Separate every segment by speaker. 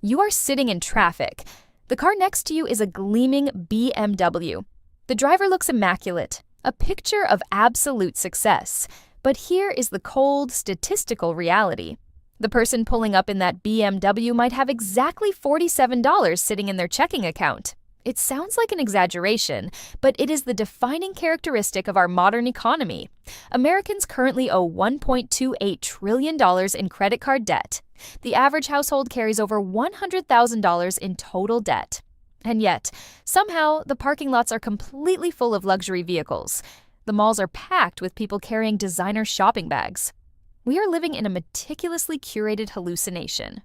Speaker 1: You are sitting in traffic. The car next to you is a gleaming BMW. The driver looks immaculate, a picture of absolute success. But here is the cold, statistical reality. The person pulling up in that BMW might have exactly $47 sitting in their checking account. It sounds like an exaggeration, but it is the defining characteristic of our modern economy. Americans currently owe $1.28 trillion in credit card debt. The average household carries over $100,000 in total debt. And yet, somehow, the parking lots are completely full of luxury vehicles. The malls are packed with people carrying designer shopping bags. We are living in a meticulously curated hallucination.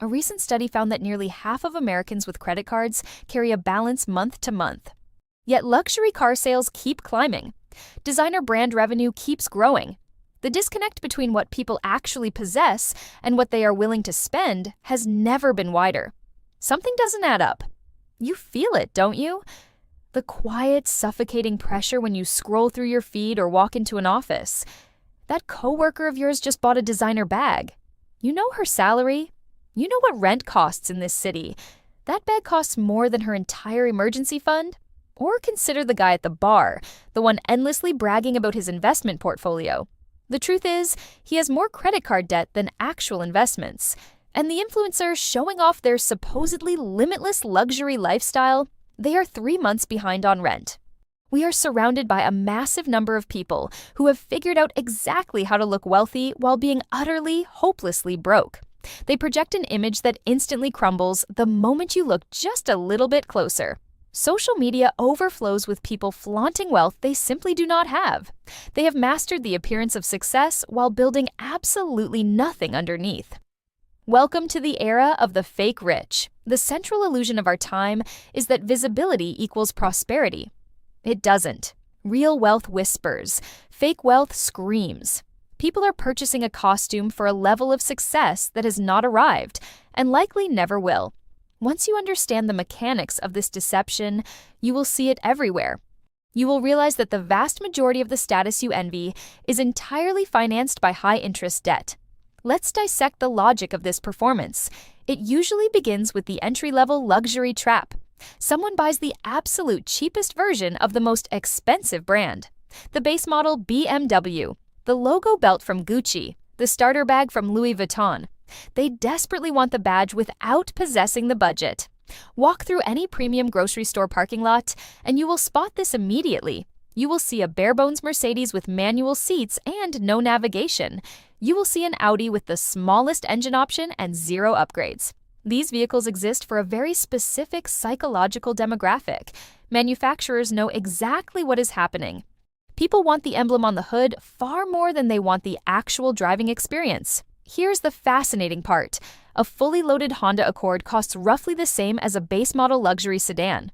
Speaker 1: A recent study found that nearly half of Americans with credit cards carry a balance month to month. Yet luxury car sales keep climbing. Designer brand revenue keeps growing. The disconnect between what people actually possess and what they are willing to spend has never been wider. Something doesn't add up. You feel it, don't you? The quiet, suffocating pressure when you scroll through your feed or walk into an office. That coworker of yours just bought a designer bag. You know her salary. You know what rent costs in this city. That bag costs more than her entire emergency fund. Or consider the guy at the bar, the one endlessly bragging about his investment portfolio. The truth is, he has more credit card debt than actual investments. And the influencers showing off their supposedly limitless luxury lifestyle, they are 3 months behind on rent. We are surrounded by a massive number of people who have figured out exactly how to look wealthy while being utterly, hopelessly broke. They project an image that instantly crumbles the moment you look just a little bit closer. Social media overflows with people flaunting wealth they simply do not have. They have mastered the appearance of success while building absolutely nothing underneath. Welcome to the era of the fake rich. The central illusion of our time is that visibility equals prosperity. It doesn't. Real wealth whispers. Fake wealth screams. People are purchasing a costume for a level of success that has not arrived, and likely never will. Once you understand the mechanics of this deception, you will see it everywhere. You will realize that the vast majority of the status you envy is entirely financed by high-interest debt. Let's dissect the logic of this performance. It usually begins with the entry-level luxury trap. Someone buys the absolute cheapest version of the most expensive brand. The base model BMW, the logo belt from Gucci, the starter bag from Louis Vuitton. They desperately want the badge without possessing the budget. Walk through any premium grocery store parking lot, and you will spot this immediately. You will see a bare-bones Mercedes with manual seats and no navigation. You will see an Audi with the smallest engine option and 0 upgrades. These vehicles exist for a very specific psychological demographic. Manufacturers know exactly what is happening. People want the emblem on the hood far more than they want the actual driving experience. Here's the fascinating part. A fully loaded Honda Accord costs roughly the same as a base model luxury sedan.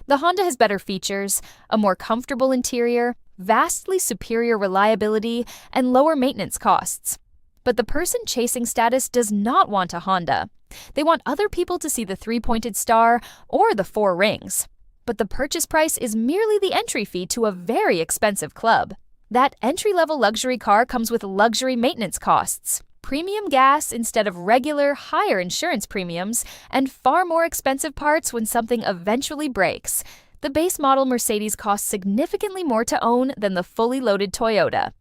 Speaker 1: The Honda has better features, a more comfortable interior, vastly superior reliability, and lower maintenance costs. But the person chasing status does not want a Honda. They want other people to see the 3-pointed star or the 4 rings. But the purchase price is merely the entry fee to a very expensive club. That entry-level luxury car comes with luxury maintenance costs, premium gas instead of regular, higher insurance premiums, and far more expensive parts when something eventually breaks. The base model Mercedes costs significantly more to own than the fully loaded Toyota.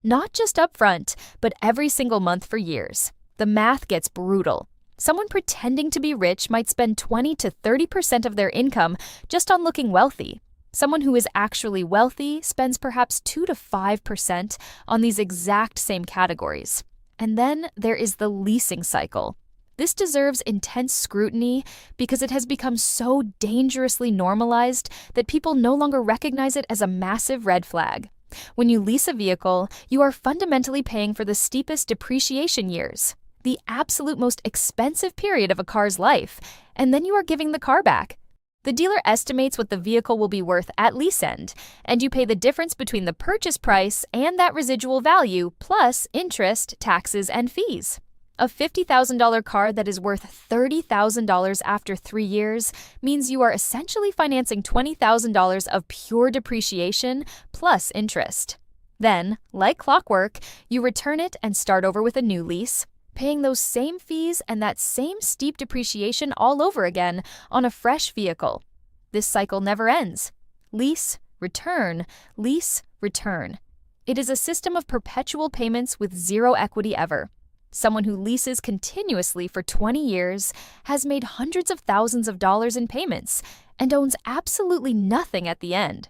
Speaker 1: Not just upfront, but every single month for years. The math gets brutal. Someone pretending to be rich might spend 20 to 30% of their income just on looking wealthy. Someone who is actually wealthy spends perhaps 2 to 5% on these exact same categories. And then there is the leasing cycle. This deserves intense scrutiny because it has become so dangerously normalized that people no longer recognize it as a massive red flag. When you lease a vehicle, you are fundamentally paying for the steepest depreciation years, the absolute most expensive period of a car's life, and then you are giving the car back. The dealer estimates what the vehicle will be worth at lease end, and you pay the difference between the purchase price and that residual value, plus interest, taxes, and fees. A $50,000 car that is worth $30,000 after 3 years means you are essentially financing $20,000 of pure depreciation plus interest. Then, like clockwork, you return it and start over with a new lease, paying those same fees and that same steep depreciation all over again on a fresh vehicle. This cycle never ends. Lease, return, lease, return. It is a system of perpetual payments with zero equity ever. Someone who leases continuously for 20 years has made hundreds of thousands of dollars in payments and owns absolutely nothing at the end.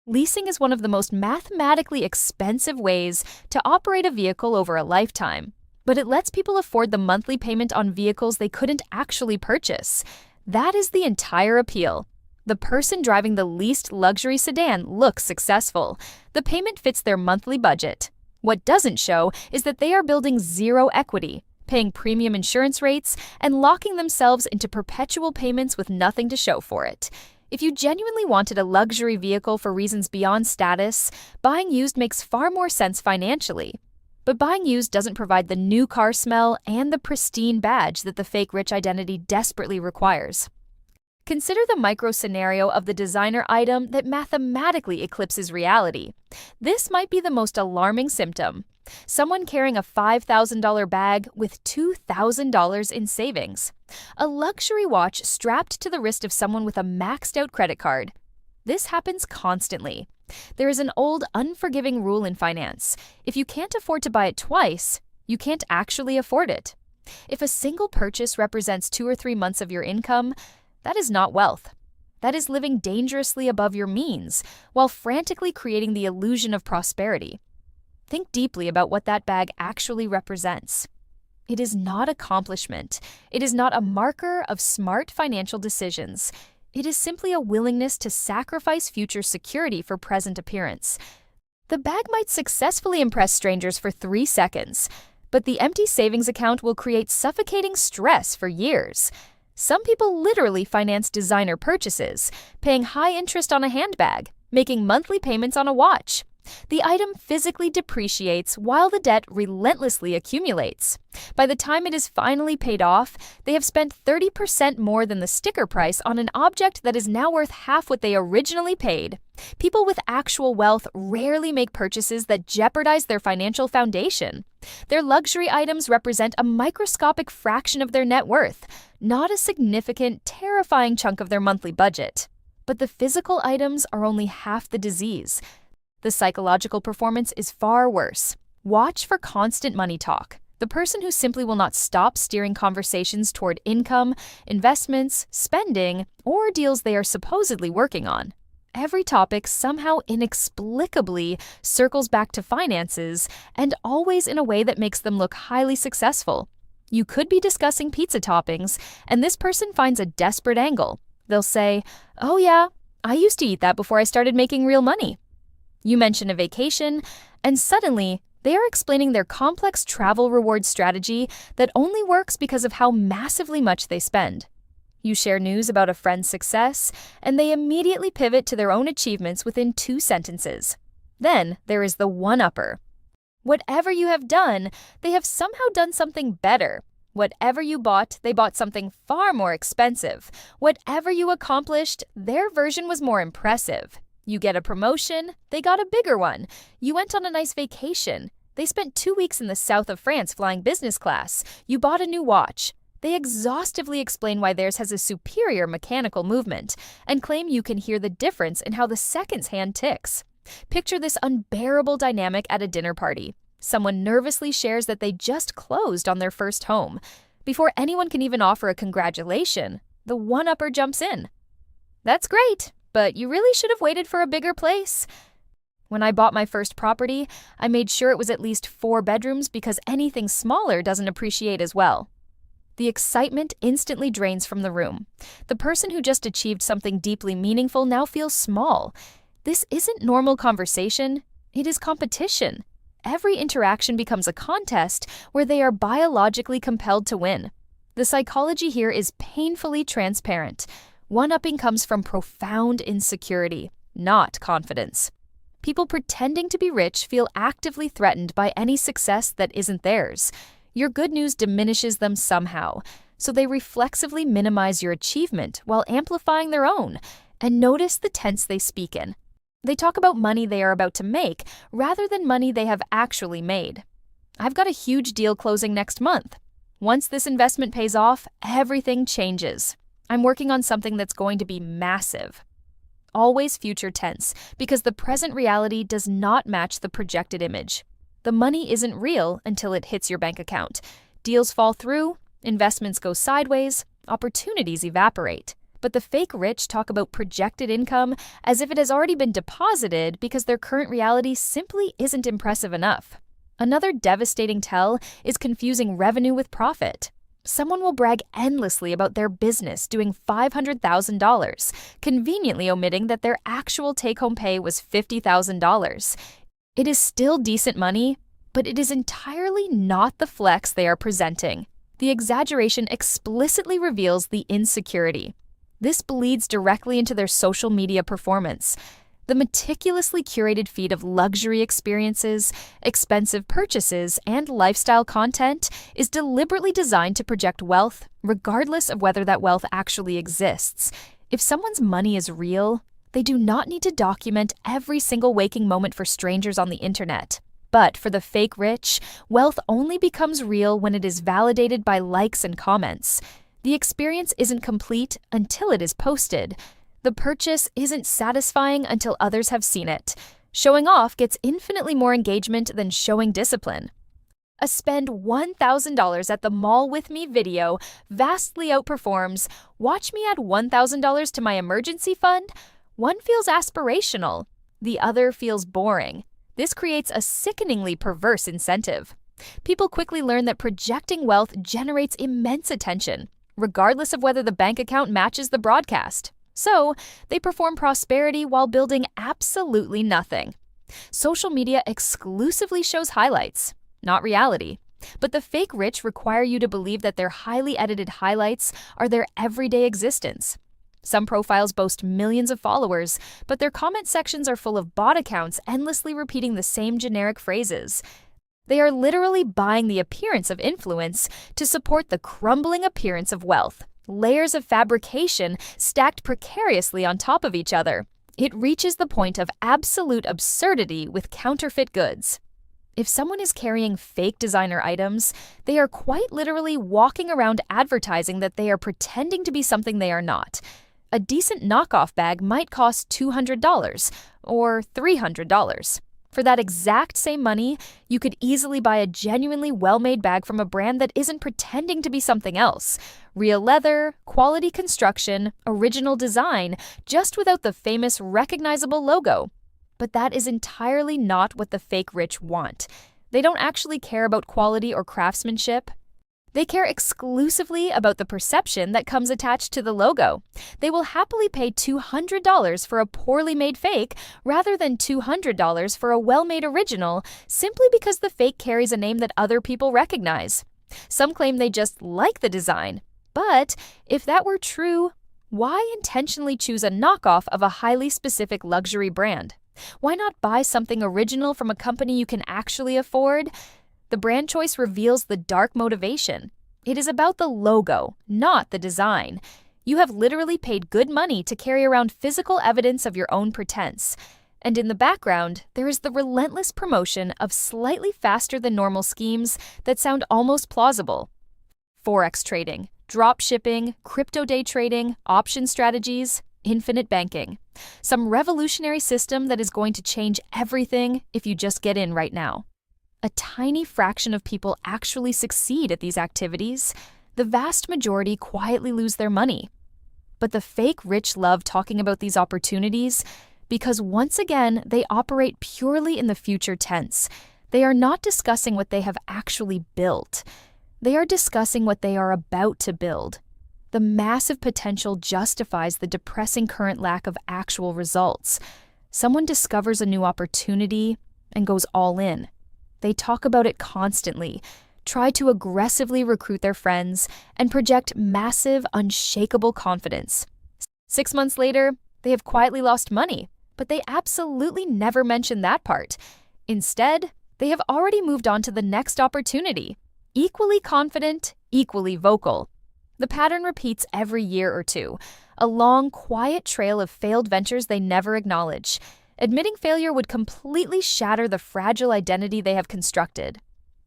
Speaker 1: Leasing is one of the most mathematically expensive ways to operate a vehicle over a lifetime, but it lets people afford the monthly payment on vehicles they couldn't actually purchase. That is the entire appeal. The person driving the leased luxury sedan looks successful. The payment fits their monthly budget. What doesn't show is that they are building zero equity, paying premium insurance rates, and locking themselves into perpetual payments with nothing to show for it. If you genuinely wanted a luxury vehicle for reasons beyond status, buying used makes far more sense financially. But buying used doesn't provide the new car smell and the pristine badge that the fake rich identity desperately requires. Consider the micro scenario of the designer item that mathematically eclipses reality. This might be the most alarming symptom. Someone carrying a $5,000 bag with $2,000 in savings. A luxury watch strapped to the wrist of someone with a maxed-out credit card. This happens constantly. There is an old, unforgiving rule in finance. If you can't afford to buy it twice, you can't actually afford it. If a single purchase represents 2 or 3 months of your income, that is not wealth. That is living dangerously above your means while frantically creating the illusion of prosperity. Think deeply about what that bag actually represents. It is not accomplishment. It is not a marker of smart financial decisions. It is simply a willingness to sacrifice future security for present appearance. The bag might successfully impress strangers for 3 seconds, but the empty savings account will create suffocating stress for years. Some people literally finance designer purchases, paying high interest on a handbag, making monthly payments on a watch. The item physically depreciates while the debt relentlessly accumulates. By the time it is finally paid off, they have spent 30% more than the sticker price on an object that is now worth half what they originally paid. People with actual wealth rarely make purchases that jeopardize their financial foundation. Their luxury items represent a microscopic fraction of their net worth, not a significant, terrifying chunk of their monthly budget. But the physical items are only half the disease. The psychological performance is far worse. Watch for constant money talk. The person who simply will not stop steering conversations toward income, investments, spending, or deals they are supposedly working on. Every topic somehow inexplicably circles back to finances, and always in a way that makes them look highly successful. You could be discussing pizza toppings, and this person finds a desperate angle. They'll say, "Oh yeah, I used to eat that before I started making real money." You mention a vacation, and suddenly they are explaining their complex travel reward strategy that only works because of how massively much they spend. You share news about a friend's success, and they immediately pivot to their own achievements within 2 sentences. Then there is the one-upper. Whatever you have done, they have somehow done something better. Whatever you bought, they bought something far more expensive. Whatever you accomplished, their version was more impressive. You get a promotion, they got a bigger one. You went on a nice vacation. They spent 2 weeks in the south of France flying business class. You bought a new watch. They exhaustively explain why theirs has a superior mechanical movement and claim you can hear the difference in how the second's hand ticks. Picture this unbearable dynamic at a dinner party. Someone nervously shares that they just closed on their first home. Before anyone can even offer a congratulation, the one-upper jumps in. "That's great, but you really should have waited for a bigger place. When I bought my first property, I made sure it was at least 4 bedrooms because anything smaller doesn't appreciate as well." The excitement instantly drains from the room. The person who just achieved something deeply meaningful now feels small. This isn't normal conversation, it is competition. Every interaction becomes a contest where they are biologically compelled to win. The psychology here is painfully transparent. One-upping comes from profound insecurity, not confidence. People pretending to be rich feel actively threatened by any success that isn't theirs. Your good news diminishes them somehow, so they reflexively minimize your achievement while amplifying their own. And notice the tense they speak in. They talk about money they are about to make rather than money they have actually made. I've got a huge deal closing next month. Once this investment pays off, everything changes. I'm working on something that's going to be massive. Always future tense, because the present reality does not match the projected image. The money isn't real until it hits your bank account. Deals fall through, investments go sideways, opportunities evaporate. But the fake rich talk about projected income as if it has already been deposited because their current reality simply isn't impressive enough. Another devastating tell is confusing revenue with profit. Someone will brag endlessly about their business doing $500,000, conveniently omitting that their actual take-home pay was $50,000. It is still decent money, but it is entirely not the flex they are presenting. The exaggeration explicitly reveals the insecurity. This bleeds directly into their social media performance. The meticulously curated feed of luxury experiences, expensive purchases, and lifestyle content is deliberately designed to project wealth, regardless of whether that wealth actually exists. If someone's money is real, they do not need to document every single waking moment for strangers on the internet. But for the fake rich, wealth only becomes real when it is validated by likes and comments. The experience isn't complete until it is posted. The purchase isn't satisfying until others have seen it. Showing off gets infinitely more engagement than showing discipline. A spend $1,000 at the mall with me video vastly outperforms watch me add $1,000 to my emergency fund. One feels aspirational, the other feels boring. This creates a sickeningly perverse incentive. People quickly learn that projecting wealth generates immense attention, regardless of whether the bank account matches the broadcast. So, they perform prosperity while building absolutely nothing. Social media exclusively shows highlights, not reality. But the fake rich require you to believe that their highly edited highlights are their everyday existence. Some profiles boast millions of followers, but their comment sections are full of bot accounts endlessly repeating the same generic phrases. They are literally buying the appearance of influence to support the crumbling appearance of wealth. Layers of fabrication stacked precariously on top of each other. It reaches the point of absolute absurdity with counterfeit goods. If someone is carrying fake designer items, they are quite literally walking around advertising that they are pretending to be something they are not. A decent knockoff bag might cost $200 or $300. For that exact same money, you could easily buy a genuinely well-made bag from a brand that isn't pretending to be something else. Real leather, quality construction, original design, just without the famous recognizable logo. But that is entirely not what the fake rich want. They don't actually care about quality or craftsmanship. They care exclusively about the perception that comes attached to the logo. They will happily pay $200 for a poorly made fake rather than $200 for a well-made original simply because the fake carries a name that other people recognize. Some claim they just like the design. But if that were true, why intentionally choose a knockoff of a highly specific luxury brand? Why not buy something original from a company you can actually afford? The brand choice reveals the dark motivation. It is about the logo, not the design. You have literally paid good money to carry around physical evidence of your own pretense. And in the background, there is the relentless promotion of slightly faster than normal schemes that sound almost plausible. Forex trading, drop shipping, crypto day trading, option strategies, infinite banking. Some revolutionary system that is going to change everything if you just get in right now. A tiny fraction of people actually succeed at these activities. The vast majority quietly lose their money. But the fake rich love talking about these opportunities because once again, they operate purely in the future tense. They are not discussing what they have actually built. They are discussing what they are about to build. The massive potential justifies the depressing current lack of actual results. Someone discovers a new opportunity and goes all in. They talk about it constantly, try to aggressively recruit their friends, and project massive, unshakable confidence. 6 months later, they have quietly lost money, but they absolutely never mention that part. Instead, they have already moved on to the next opportunity. Equally confident, equally vocal. The pattern repeats every year or two, a long, quiet trail of failed ventures they never acknowledge. Admitting failure would completely shatter the fragile identity they have constructed.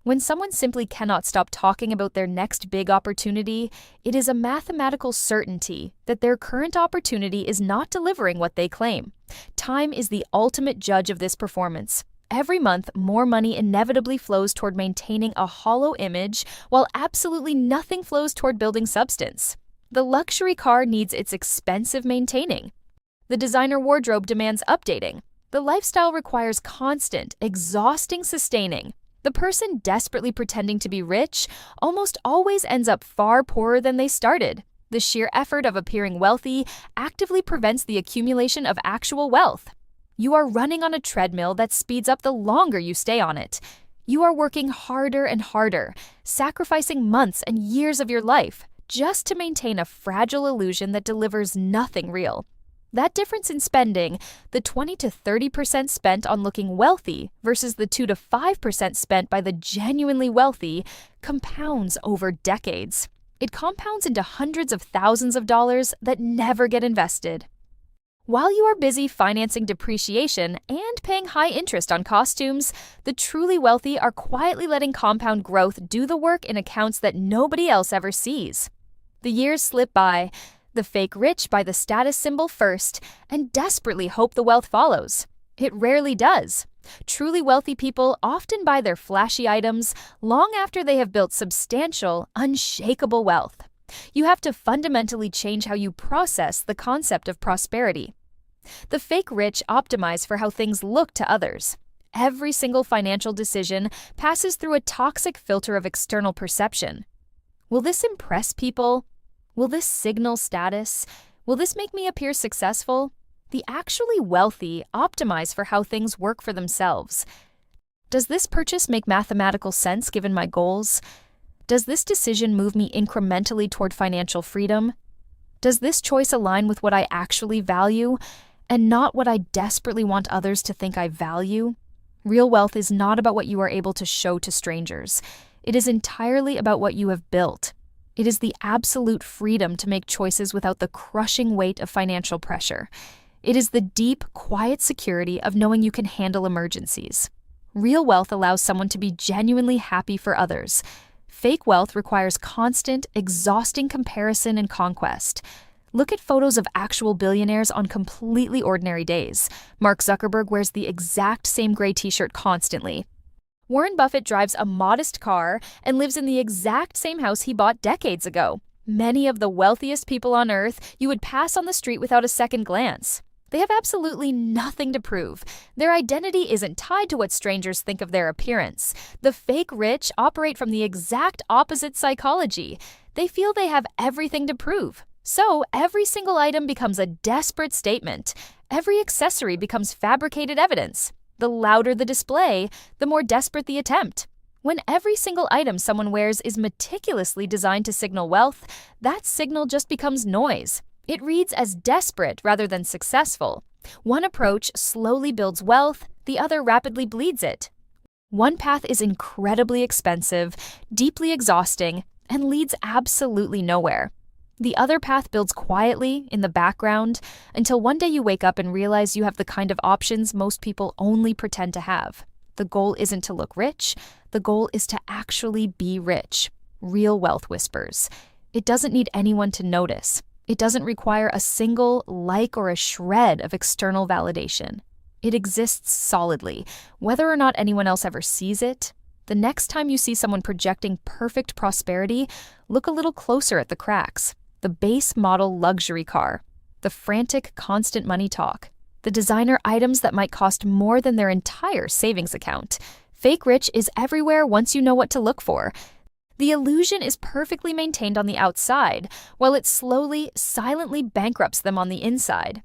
Speaker 1: When someone simply cannot stop talking about their next big opportunity, it is a mathematical certainty that their current opportunity is not delivering what they claim. Time is the ultimate judge of this performance. Every month, more money inevitably flows toward maintaining a hollow image, while absolutely nothing flows toward building substance. The luxury car needs its expensive maintaining. The designer wardrobe demands updating. The lifestyle requires constant, exhausting sustaining. The person desperately pretending to be rich almost always ends up far poorer than they started. The sheer effort of appearing wealthy actively prevents the accumulation of actual wealth. You are running on a treadmill that speeds up the longer you stay on it. You are working harder and harder, sacrificing months and years of your life just to maintain a fragile illusion that delivers nothing real. That difference in spending, the 20 to 30% spent on looking wealthy versus the 2 to 5% spent by the genuinely wealthy, compounds over decades. It compounds into hundreds of thousands of dollars that never get invested. While you are busy financing depreciation and paying high interest on costumes, the truly wealthy are quietly letting compound growth do the work in accounts that nobody else ever sees. The years slip by. The fake rich buy the status symbol first and desperately hope the wealth follows. It rarely does. Truly wealthy people often buy their flashy items long after they have built substantial, unshakable wealth. You have to fundamentally change how you process the concept of prosperity. The fake rich optimize for how things look to others. Every single financial decision passes through a toxic filter of external perception. Will this impress people? Will this signal status? Will this make me appear successful? The actually wealthy optimize for how things work for themselves. Does this purchase make mathematical sense given my goals? Does this decision move me incrementally toward financial freedom? Does this choice align with what I actually value and not what I desperately want others to think I value? Real wealth is not about what you are able to show to strangers. It is entirely about what you have built. It is the absolute freedom to make choices without the crushing weight of financial pressure. It is the deep, quiet security of knowing you can handle emergencies. Real wealth allows someone to be genuinely happy for others. Fake wealth requires constant, exhausting comparison and conquest. Look at photos of actual billionaires on completely ordinary days. Mark Zuckerberg wears the exact same gray t-shirt constantly. Warren Buffett drives a modest car and lives in the exact same house he bought decades ago. Many of the wealthiest people on earth you would pass on the street without a second glance. They have absolutely nothing to prove. Their identity isn't tied to what strangers think of their appearance. The fake rich operate from the exact opposite psychology. They feel they have everything to prove. So every single item becomes a desperate statement. Every accessory becomes fabricated evidence. The louder the display, the more desperate the attempt. When every single item someone wears is meticulously designed to signal wealth, that signal just becomes noise. It reads as desperate rather than successful. One approach slowly builds wealth, the other rapidly bleeds it. One path is incredibly expensive, deeply exhausting, and leads absolutely nowhere. The other path builds quietly, in the background, until one day you wake up and realize you have the kind of options most people only pretend to have. The goal isn't to look rich, the goal is to actually be rich. Real wealth whispers. It doesn't need anyone to notice. It doesn't require a single like or a shred of external validation. It exists solidly, whether or not anyone else ever sees it. The next time you see someone projecting perfect prosperity, look a little closer at the cracks. The base model luxury car, the frantic constant money talk, the designer items that might cost more than their entire savings account. Fake rich is everywhere once you know what to look for. The illusion is perfectly maintained on the outside, while it slowly, silently bankrupts them on the inside.